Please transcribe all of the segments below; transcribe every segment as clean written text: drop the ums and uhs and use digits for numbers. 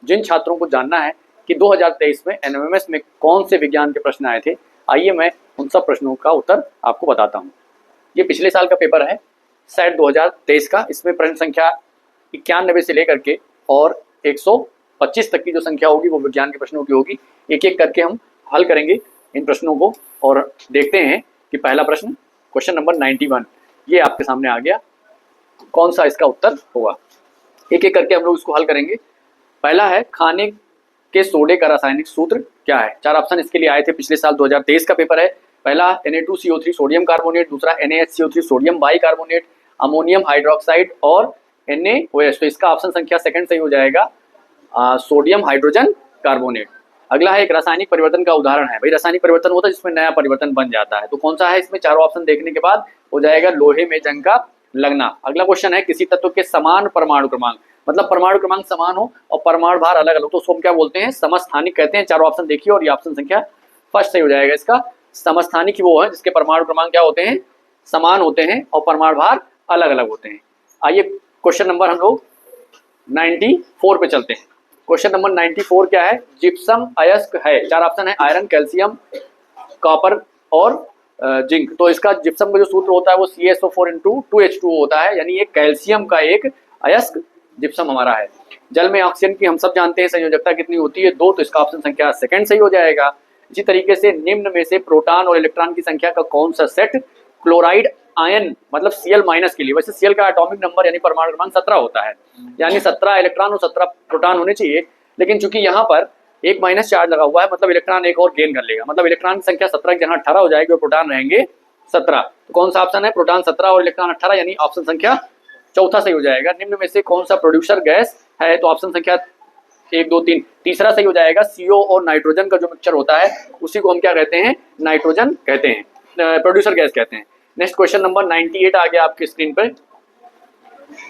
जिन छात्रों को जानना है कि 2023 में एनएमएमएस में कौन से विज्ञान के प्रश्न आए थे, आइए मैं उन सब प्रश्नों का उत्तर आपको बताता हूँ। ये पिछले साल का पेपर है सेट 2023 का। इसमें प्रश्न संख्या 91 से लेकर के और 125 तक की जो संख्या होगी वो विज्ञान के प्रश्नों की होगी। एक एक करके हम हल करेंगे इन प्रश्नों को और देखते हैं कि पहला प्रश्न क्वेश्चन नंबर 91 ये आपके सामने आ गया, कौन सा इसका उत्तर होगा। एक एक करके हम लोग इसको हल करेंगे। पहला है खाने के सोडे का रासायनिक सूत्र क्या है। 4 ऑप्शन इसके लिए आए थे, पिछले साल 2023 का पेपर है। पहला Na2CO3 सोडियम कार्बोनेट, दूसरा NaHCO3 sodium bicarbonate, ammonium hydroxide और NaOH। तो इसका ऑप्शन संख्या सेकंड सही हो जाएगा, सोडियम हाइड्रोजन कार्बोनेट। अगला है एक रासायनिक परिवर्तन का उदाहरण है। भाई रासायनिक परिवर्तन होता है जिसमें नया परिवर्तन बन जाता है, तो कौन सा है इसमें? चारों ऑप्शन देखने के बाद हो जाएगा लोहे में जंग का लगना। अगला क्वेश्चन है किसी तत्व के समान परमाणु क्रमांक, मतलब परमाणु क्रमांक समान हो और परमाणु भार अलग अलग, तो उसको हम क्या बोलते हैं? समस्थानिक कहते हैं। चारों ऑप्शन देखिए और ये ऑप्शन संख्या फर्स्ट सही हो जाएगा इसका। समस्थानिक वो है जिसके परमाणु क्रमांक क्या होते हैं? समान होते हैं और परमाणु भार अलग अलग होते हैं। आइए क्वेश्चन नंबर हम लोग 94 पे चलते हैं। क्वेश्चन नंबर 94 क्या है? जिप्सम अयस्क है। 4 ऑप्शन है, आयरन, कैल्शियम, कॉपर और जिंक। तो इसका जिप्सम का जो सूत्र होता है वो CaSO4 × 2H2O होता है, यानी ये कैल्शियम का एक अयस्क जिप्सम हमारा है। जल में ऑक्सीजन की हम सब जानते हैं संयोजकता कितनी होती है? 2, तो इसका ऑप्शन संख्या सेकंड सही हो जाएगा। इसी तरीके से निम्न में से प्रोटॉन और इलेक्ट्रॉन की संख्या का कौन सा सेट क्लोराइड आयन मतलब Cl- के लिए, वैसे Cl का एटॉमिक नंबर यानी परमाणु क्रमांक 17 होता है, यानी 17 इलेक्ट्रॉन और 17 प्रोटॉन होने चाहिए, लेकिन चूंकि यहाँ पर एक माइनस चार्ज लगा हुआ है मतलब इलेक्ट्रॉन एक और गेन कर लेगा, मतलब इलेक्ट्रॉन की संख्या 17 की जगह 18 हो जाएगी और प्रोटॉन रहेंगे 17। तो कौन सा ऑप्शन है? प्रोटॉन 17 और इलेक्ट्रॉन 18, यानी ऑप्शन संख्या चौथा सही हो जाएगा। निम्न में से कौन सा प्रोड्यूसर गैस है? तो ऑप्शन संख्या 1, 2, 3 तीसरा सही हो जाएगा। CO और नाइट्रोजन का जो मिक्सचर होता है उसी को हम क्या कहते हैं? नाइट्रोजन कहते हैं, प्रोड्यूसर गैस कहते हैं। नेक्स्ट क्वेश्चन नंबर 98 आ गया आपके स्क्रीन पर।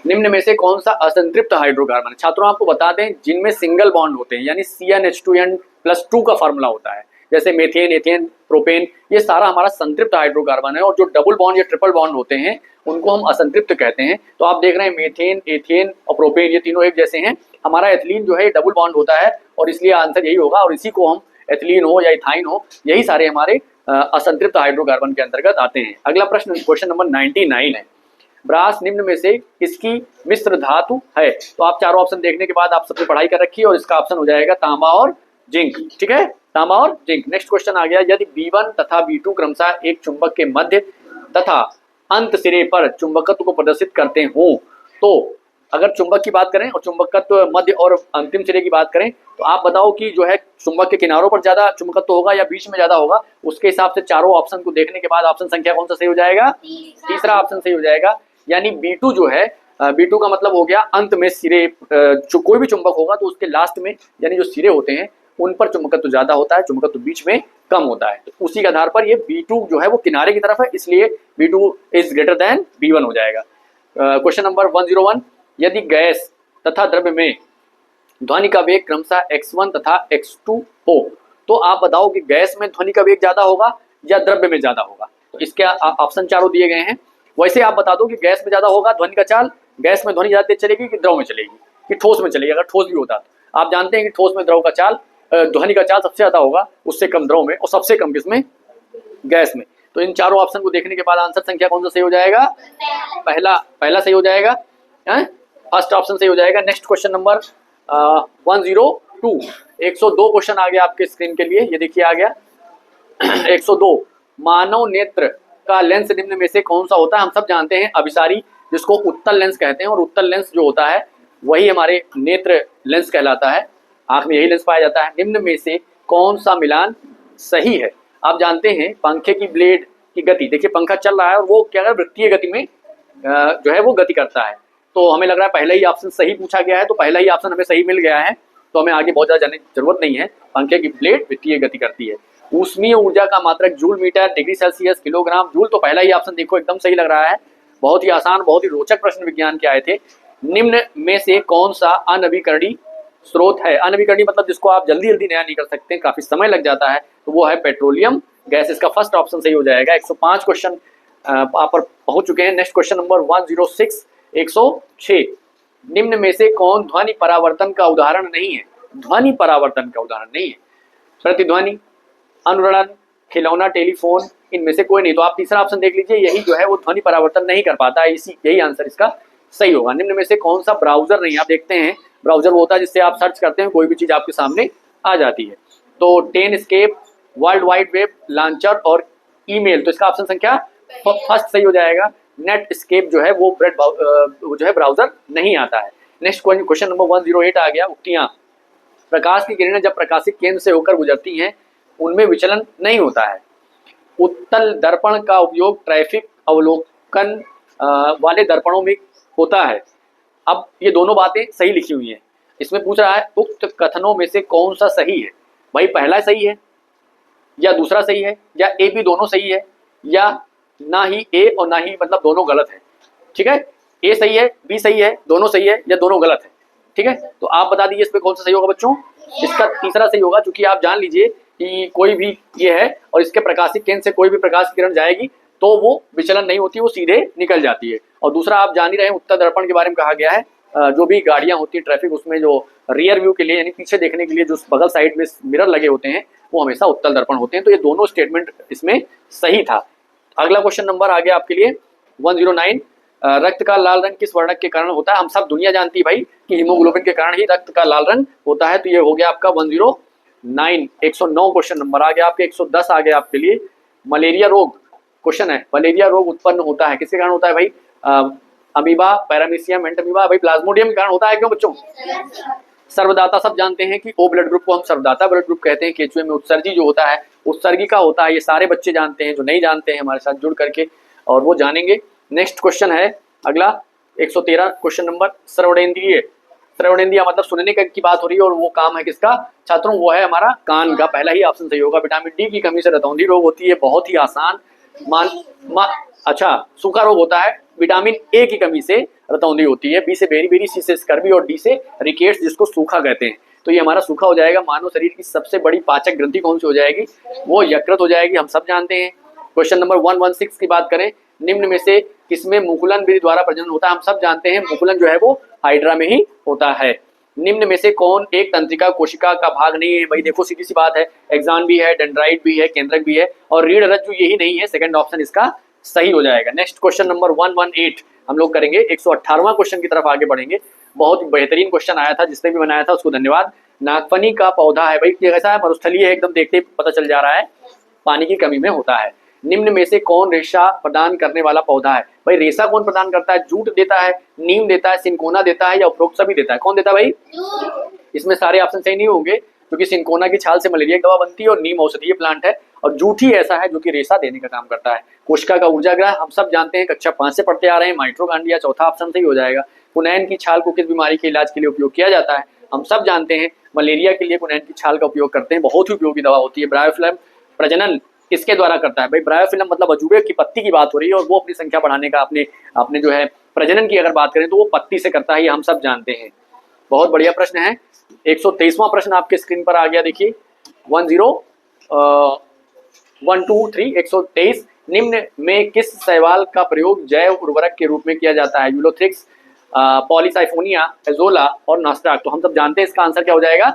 निम्न में से कौन सा असंतृप्त हाइड्रोकार्बन है? छात्रों आपको बता दें जिनमें सिंगल बॉन्ड होते हैं, यानी CnH2n+2 का फार्मूला होता है, जैसे मेथेन, एथेन, प्रोपेन, ये सारा हमारा संतृप्त हाइड्रोकार्बन है। और जो डबल बॉन्ड या ट्रिपल बॉन्ड होते हैं उनको हम असंतृप्त कहते हैं। तो आप देख रहे हैं मेथेन, एथेन और प्रोपेन ये तीनों एक जैसे हैं। हमारा एथिलीन जो है डबल बॉन्ड होता है और इसलिए आंसर यही होगा, और इसी को हम एथिलीन हो या इथाइन हो, यही सारे हमारे असंतृप्त हाइड्रोकार्बन के अंतर्गत आते हैं। अगला प्रश्न क्वेश्चन नंबर 99 है। ब्रास निम्न में से किसकी मिश्र धातु है? तो आप चारों ऑप्शन देखने के बाद आप सबने पढ़ाई कर रखी है और इसका ऑप्शन हो जाएगा तांबा और जिंक। ठीक है, तांबा और जिंक। नेक्स्ट क्वेश्चन आ गया, यदि B1 तथा B2 क्रमशः एक चुंबक के मध्य तथा अंत सिरे पर चुंबकत्व को प्रदर्शित करते हो, तो अगर चुंबक की बात करें और चुंबकत्व मध्य और अंतिम सिरे की बात करें, तो आप बताओ कि जो है चुंबक के किनारों पर ज्यादा चुंबकत्व होगा या बीच में ज्यादा होगा? उसके हिसाब से चारों ऑप्शन को देखने के बाद ऑप्शन संख्या कौन सा सही हो जाएगा? तीसरा ऑप्शन सही हो जाएगा। यानी B2 जो है, B2 का मतलब हो गया अंत में सिरे, कोई भी चुंबक होगा तो उसके लास्ट में यानी जो सिरे होते हैं उन पर चुंबकत्व ज्यादा होता है, चुंबकत्व बीच में कम होता है। तो उसी के आधार पर ये B2 जो है वो किनारे की तरफ है, इसलिए B2 is greater than B1 हो जाएगा। क्वेश्चन नंबर 101, यदि गैस तथा द्रव्य में ध्वनि का वेग क्रमशः x1 तथा x2 हो, तो आप बताओ कि गैस में ध्वनि का वेग ज्यादा होगा या द्रव्य में ज्यादा होगा? तो इसके ऑप्शन चारों दिए गए हैं। वैसे आप बता दो कि गैस में ज्यादा होगा ध्वनि का चाल, गैस में ध्वनि ज्यादा तेज चलेगी कि द्रव में चलेगी कि ठोस में चलेगी? अगर ठोस भी होता तो आप जानते हैं कि ठोस में द्रव का चाल, ध्वनि का चाल सबसे ज्यादा होगा, उससे कम द्रव में, और सबसे कम किसमें? गैस में। तो इन चारों ऑप्शन को देखने के बाद आंसर संख्या कौन सा सही हो जाएगा? पहला सही हो जाएगा, फर्स्ट ऑप्शन सही हो जाएगा। नेक्स्ट क्वेश्चन नंबर 102, 102 क्वेश्चन आ गया आपके स्क्रीन के लिए, ये देखिए आ गया 102। मानव नेत्र का लेंस निम्न में से कौन सा होता है? हम सब जानते हैं अभिसारी, जिसको उत्तल लेंस कहते हैं, और उत्तल लेंस जो होता है वही हमारे नेत्र लेंस कहलाता है। आंख में यही लेंस पाया जाता है। निम्न में से कौन सा मिलान सही है? आप जानते हैं पंखे की ब्लेड की गति, देखिए पंखा चल रहा है और वो क्या है, वृत्तीय गति में जो है वो गति करता है। तो हमें लग रहा है पहला ही ऑप्शन सही पूछा गया है, तो पहला ही ऑप्शन हमें सही मिल गया है, तो हमें आगे बहुत ज्यादा जानने की जरूरत नहीं है। पंखे की ब्लेड वृत्तीय गति करती है। ऊष्मीय ऊर्जा का मात्रक joule metre, degree Celsius, kilogram, joule, तो पहला ही ऑप्शन देखो एकदम सही लग रहा है। बहुत ही आसान, बहुत ही रोचक प्रश्न विज्ञान के आए थे। निम्न में से कौन सा अनवीकरणीय स्रोत है? अनवीकरणीय मतलब जिसको आप जल्दी जल्दी नया नहीं कर सकते, काफी समय लग जाता है, तो वो है पेट्रोलियम गैस। इसका फर्स्ट ऑप्शन सही हो जाएगा। 105 क्वेश्चन आप पर पहुंच चुके हैं। Next question number 106, 106। निम्न में से कौन ध्वनि परावर्तन का उदाहरण नहीं है? ध्वनि परावर्तन का उदाहरण नहीं है। प्रतिध्वनि, अनुरणन, खिलौना, टेलीफोन, इनमें से कोई नहीं। तो आप तीसरा ऑप्शन देख लीजिए, यही जो है वो ध्वनि परावर्तन नहीं कर पाता है, इसी यही आंसर इसका सही होगा। निम्न में से कौन सा ब्राउजर नहीं, आप देखते हैं ब्राउजर वो होता है जिससे आप सर्च करते हैं, कोई भी चीज आपके सामने आ जाती है। तो टेनस्केप, वर्ल्ड वाइड वेब, लॉन्चर और ईमेल, तो इसका ऑप्शन संख्या फर्स्ट सही हो जाएगा। नेटस्केप जो है वो जो है ब्राउजर नहीं आता है। नेक्स्ट क्वेश्चन नंबर 108 आ गया, उक्तियां। प्रकाश की किरणें जब प्रकाशित केंद्र से होकर गुजरती हैं उनमें विचलन नहीं होता है। उत्तल दर्पण का उपयोग ट्रैफिक अवलोकन वाले दर्पणों में होता है। अब ये दोनों बातें सही लिखी हुई हैं। इसमें पूछ रहा है उक्त कथनों में से कौन सा सही है। भाई पहला सही है या दूसरा सही है या ए बी दोनों सही है या ना ही ए और ना ही मतलब दोनों गलत है। ठीक है, ए सही है, बी सही है, दोनों सही है या दोनों गलत है। ठीक है, तो आप बता दीजिए इसमें कौन सा सही होगा बच्चों। इसका तीसरा सही होगा, क्योंकि आप जान लीजिए कि कोई भी ये है और इसके प्रकाशित केंद्र से कोई भी प्रकाश किरण जाएगी तो वो विचलन नहीं होती, वो सीधे निकल जाती है। और दूसरा आप जान ही रहे हैं, उत्तल दर्पण के बारे में कहा गया है, जो भी गाड़ियां होती है ट्रैफिक, उसमें जो रियर व्यू के लिए यानी पीछे देखने के लिए जो बगल साइड में मिरर लगे होते हैं वो हमेशा उत्तल दर्पण होते हैं। तो ये दोनों स्टेटमेंट इसमें सही था। अगला क्वेश्चन नंबर आ गया आपके लिए 109। रक्त का लाल रंग किस वर्णक के कारण होता है। हम सब दुनिया जानती है भाई कि हीमोग्लोबिन के कारण ही रक्त का लाल रंग होता है। तो ये हो गया आपका 109। 109 क्वेश्चन नंबर आ गया आपके। 110 आ गया आपके लिए, मलेरिया रोग क्वेश्चन है। मलेरिया रोग उत्पन्न होता है किसके कारण होता है भाई। अमीबा, पैरामीशियम, एंटमीबा, भाई प्लाज्मोडियम के कारण होता है। क्यों बच्चों। सर्वदाता सब जानते हैं कि ओ ब्लड ग्रुप को हम सर्वदाता ब्लड ग्रुप कहते हैं। केचुए में उत्सर्जी जो होता है उत्सर्गी का होता है। ये सारे बच्चे जानते हैं, जो नहीं जानते हैं हमारे साथ जुड़ करके और वो जानेंगे। नेक्स्ट क्वेश्चन है अगला 113 क्वेश्चन नंबर, श्रवणेंद्रिय। श्रवणेंद्रिय मतलब सुनने की बात हो रही है और वो काम है किसका छात्रों, वो है हमारा कान का। पहला ही ऑप्शन सही होगा। विटामिन डी की कमी से रतौंधी रोग होती है, बहुत ही आसान। अच्छा, सूखा रोग होता है विटामिन ए की कमी से रतौंधी होती है। बी से बेरी, सी से स्कर्वी और डी से रिकेट्स, जिसको सूखा कहते हैं। तो ये हमारा सूखा हो जाएगा। मानव शरीर की सबसे बड़ी पाचक ग्रंथि कौन सी हो जाएगी, वो यकृत हो जाएगी, हम सब जानते हैं। क्वेश्चन नंबर 116 की बात करें, निम्न में से किसमें मुकुलन विधि द्वारा प्रजनन होता है। हम सब जानते हैं मुकुलन जो है वो हाइड्रा में ही होता है। निम्न में से कौन एक तंत्रिका कोशिका का भाग नहीं है। भाई देखो सीधी सी बात है, एक्सान भी है, डेंड्राइट भी है, केंद्रक भी है और रीढ़ रज्जु यही नहीं है। सेकंड ऑप्शन इसका सही हो जाएगा। नेक्स्ट क्वेश्चन नंबर 118 हम लोग करेंगे। 118वां क्वेश्चन की तरफ आगे बढ़ेंगे। बहुत बेहतरीन क्वेश्चन आया था, जिसने भी बनाया था उसको धन्यवाद। नागफनी का पौधा है भाई, ये कैसा है, मरुस्थलीय है, एकदम देखते ही पता चल जा रहा है पानी की कमी में होता है। निम्न में से कौन रेशा प्रदान करने वाला पौधा है। भाई रेशा कौन प्रदान करता है, जूट देता है, नीम देता है, सिंकोना देता है या उपरोक्त सभी देता है। कौन देता है भाई, इसमें सारे ऑप्शन सही नहीं होंगे, क्योंकि सिंकोना की छाल से मलेरिया की दवा बनती है और नीम औषधीय प्लांट है और जूट ही ऐसा है जो कि रेशा देने का काम करता है। कोशिका का ऊर्जा ग्रह हम सब जानते हैं, कक्षा 5 से पढ़ते आ रहे हैं, माइट्रोकांड्रिया चौथा ऑप्शन सही हो जाएगा। कुनैन की छाल को किस बीमारी के इलाज के लिए उपयोग किया जाता है। हम सब जानते हैं मलेरिया के लिए कुनैन की छाल का उपयोग करते हैं, बहुत ही उपयोगी दवा होती है। ब्रायोफिल्म प्रजनन किसके द्वारा करता है भाई, ब्रायोफिल्म मतलब अजूबे की पत्ती की बात हो रही है और वो अपनी संख्या बढ़ाने का अपने जो है प्रजनन की अगर बात करें तो वो पत्ती से करता है, ये हम सब जानते हैं। बहुत बढ़िया प्रश्न है। 123वां प्रश्न आपके स्क्रीन पर आ गया, देखिए 123। निम्न में किस शैवाल का प्रयोग जैव उर्वरक के रूप में किया जाता है। यूलोथ्रिक्स, पॉलीसाइफोनिया, एजोला और नास्टाक। तो हम सब जानते हैं इसका आंसर क्या हो जाएगा,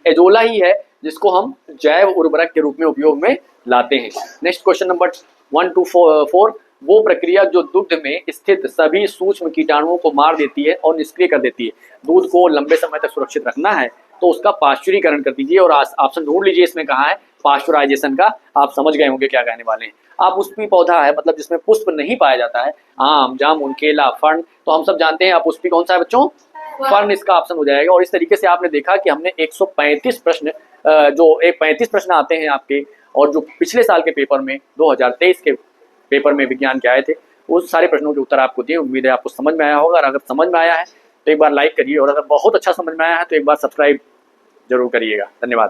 एजोला ही है, जिसको हम जैव उर्वरक के रूप में उपयोग में लाते हैं। नेक्स्ट क्वेश्चन नंबर 124, वो प्रक्रिया जो दुग्ध में स्थित सभी सूक्ष्म कीटाणुओं को मार देती है और निष्क्रिय कर देती है। दूध को लंबे समय तक सुरक्षित रखना है तो उसका पाश्चुरीकरण कर दीजिए और ऑप्शन ढूंढ लीजिए इसमें कहाँ है पाश्चुराइजेशन का। आप समझ गए होंगे क्या कहने वाले हैं। आप पुष्पी पौधा है मतलब जिसमें पुष्प नहीं पाया जाता है, आम, जामुन, केला, फर्ण। तो हम सब जानते हैं आप पुष्पी कौन सा है बच्चों, फर्ण इसका ऑप्शन हो जाएगा। और इस तरीके से आपने देखा कि हमने 135 प्रश्न जो 35 प्रश्न आते हैं आपके, और जो पिछले साल के पेपर में 2023 के पेपर में विज्ञान के आए थे, उस सारे प्रश्नों के उत्तर आपको दिए। उम्मीद है आपको समझ में आया होगा। अगर समझ में आया है तो एक बार लाइक करिए और अगर बहुत अच्छा समझ में आया है तो एक बार सब्सक्राइब जरूर करिएगा। धन्यवाद।